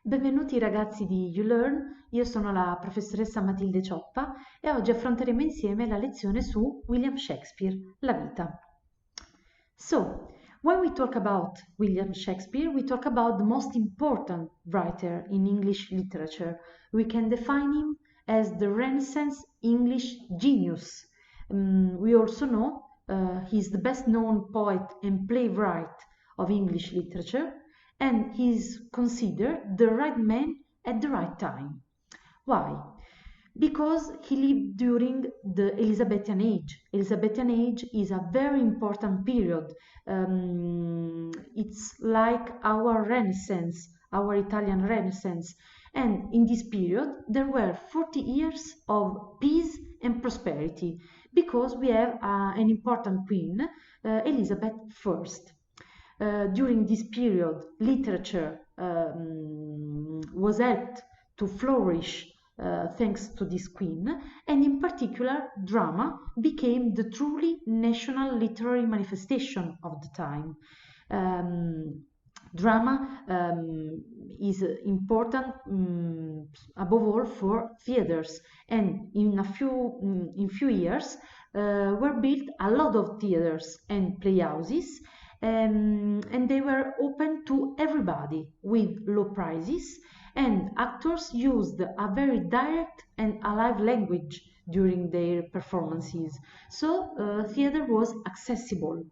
Benvenuti ragazzi di You Learn, io sono la professoressa Matilde Cioppa e oggi affronteremo insieme la lezione su William Shakespeare, la vita. So, when we talk about William Shakespeare, we talk about the most important writer in English literature. We can define him as the Renaissance English genius. We also know he's the best known poet and playwright of English literature, and he's considered the right man at the right time. Why? Because he lived during the Elizabethan age. Elizabethan age is a very important period. It's like our Renaissance, our Italian Renaissance. And in this period, there were 40 years of peace and prosperity because we have an important queen, Elizabeth I. During this period, literature was helped to flourish thanks to this queen, and in particular, drama became the truly national literary manifestation of the time. Drama is important above all for theaters, and in few years were built a lot of theaters and playhouses. And they were open to everybody with low prices, and actors used a very direct and alive language during their performances, so theater was accessible.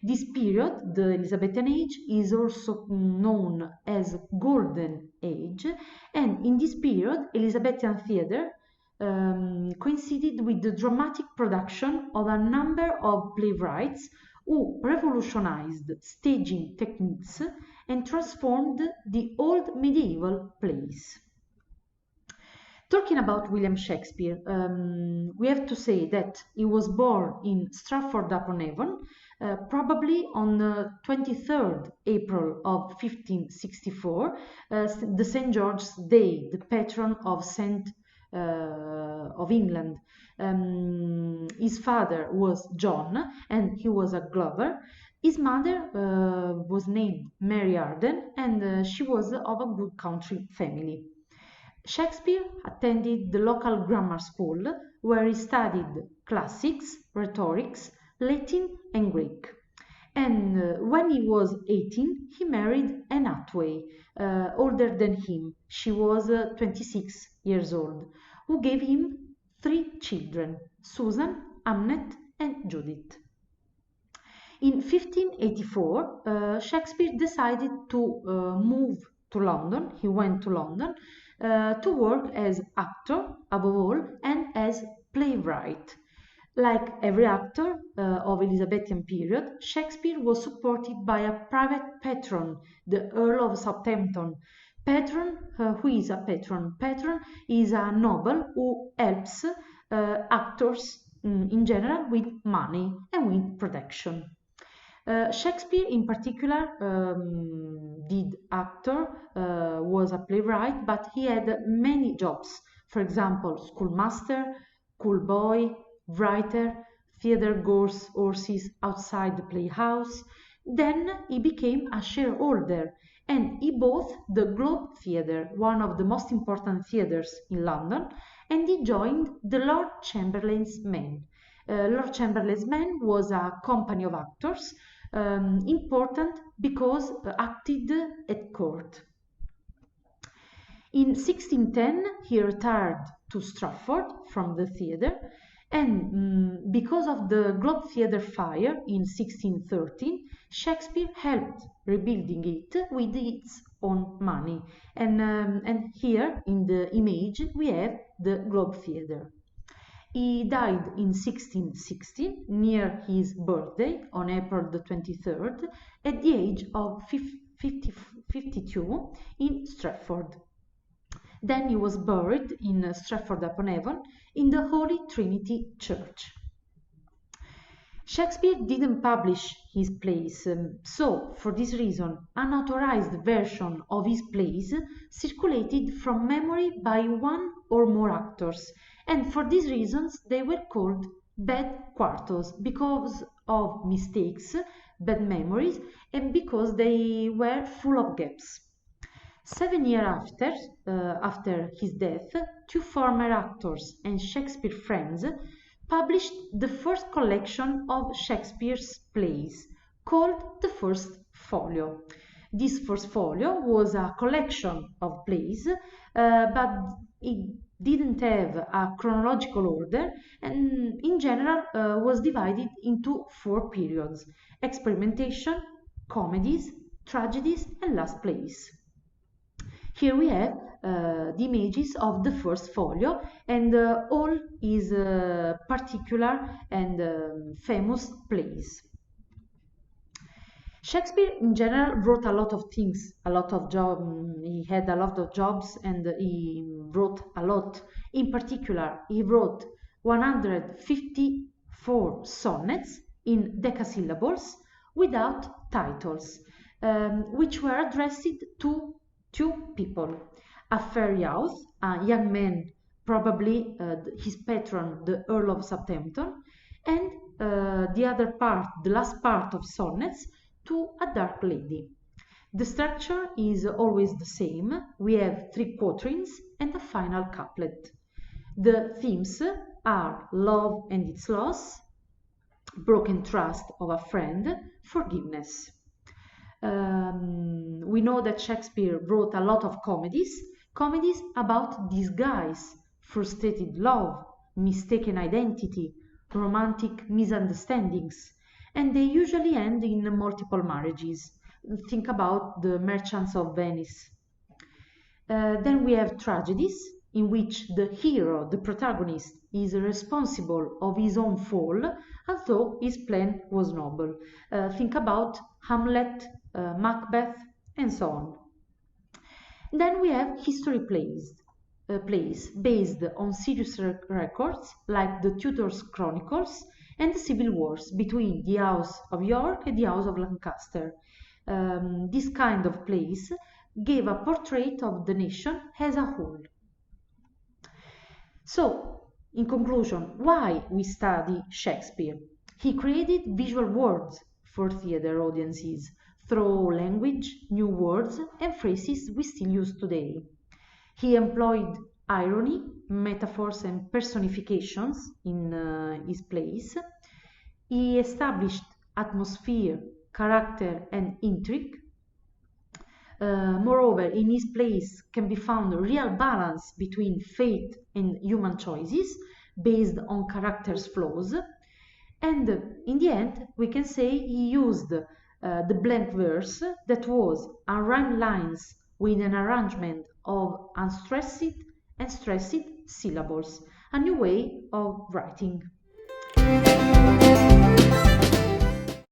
This period, the Elizabethan age, is also known as Golden Age, and in this period Elizabethan theater coincided with the dramatic production of a number of playwrights who revolutionized staging techniques and transformed the old medieval plays. Talking about William Shakespeare, we have to say that he was born in Stratford-upon-Avon, probably on the 23rd April of 1564, the St. George's Day, the patron of of England. His father was John, and he was a glover. His mother was named Mary Arden, and she was of a good country family. Shakespeare attended the local grammar school, where he studied classics, rhetorics, Latin and Greek. And when he was 18, he married Anne Hathaway, older than him. She was 26 years old, who gave him 3 children, Susan, Hamnet, and Judith. In 1584, Shakespeare decided to move to London. He went to London to work as actor, above all, and as playwright. Like every actor of Elizabethan period, Shakespeare was supported by a private patron, the Earl of Southampton. Patron, who is a patron? Patron is a noble who helps actors in general with money and with protection. Shakespeare in particular did actor, was a playwright, but he had many jobs. For example, schoolmaster, schoolboy, writer, theater horses outside the playhouse. Then he became a shareholder, and he bought the Globe Theatre, one of the most important theatres in London, and he joined the Lord Chamberlain's Men. Lord Chamberlain's Men was a company of actors, important because acted at court. In 1610, he retired to Stratford from the theatre, and because of the Globe Theatre fire in 1613, Shakespeare helped rebuilding it with its own money. And here in the image we have the Globe Theatre. He died in 1660, near his birthday, on April the 23rd, at the age of 52 in Stratford. Then he was buried in Stratford-upon-Avon in the Holy Trinity Church. Shakespeare didn't publish his plays, so for this reason, unauthorized version of his plays circulated from memory by one or more actors, and for these reasons they were called bad quartos, because of mistakes, bad memories, and because they were full of gaps. 7 years after his death, two former actors and Shakespeare friends published the first collection of Shakespeare's plays, called the First Folio. This first folio was a collection of plays, but it didn't have a chronological order and in general was divided into four periods: experimentation, comedies, tragedies, and last plays. Here we have the images of the first folio, and all is particular and famous plays. Shakespeare in general wrote a lot of things, a lot of he had a lot of jobs and he wrote a lot. In particular, he wrote 154 sonnets in decasyllables without titles, which were addressed to two people: a fair youth, a young man, probably his patron, the Earl of Southampton, and the other part, the last part of sonnets, to a dark lady. The structure is always the same. We have three quatrains and a final couplet. The themes are love and its loss, broken trust of a friend, forgiveness. We know that Shakespeare wrote a lot of comedies about disguise, frustrated love, mistaken identity, romantic misunderstandings, and they usually end in multiple marriages. Think about the Merchants of Venice. Then we have tragedies in which the hero, the protagonist, is responsible of his own fall, although his plan was noble. Think about Hamlet, Macbeth, and so on. Then we have history plays based on serious records like the Tudors Chronicles and the civil wars between the House of York and the House of Lancaster. This kind of plays gave a portrait of the nation as a whole. So, in conclusion, why we study Shakespeare? He created visual worlds for theater audiences through language, new words, and phrases we still use today. He employed irony, metaphors, and personifications in his plays. He established atmosphere, character, and intrigue. Moreover, in his plays can be found a real balance between fate and human choices based on characters' flaws. And in the end, we can say he used the blank verse, that was unrhymed lines with an arrangement of unstressed and stressed syllables, a new way of writing.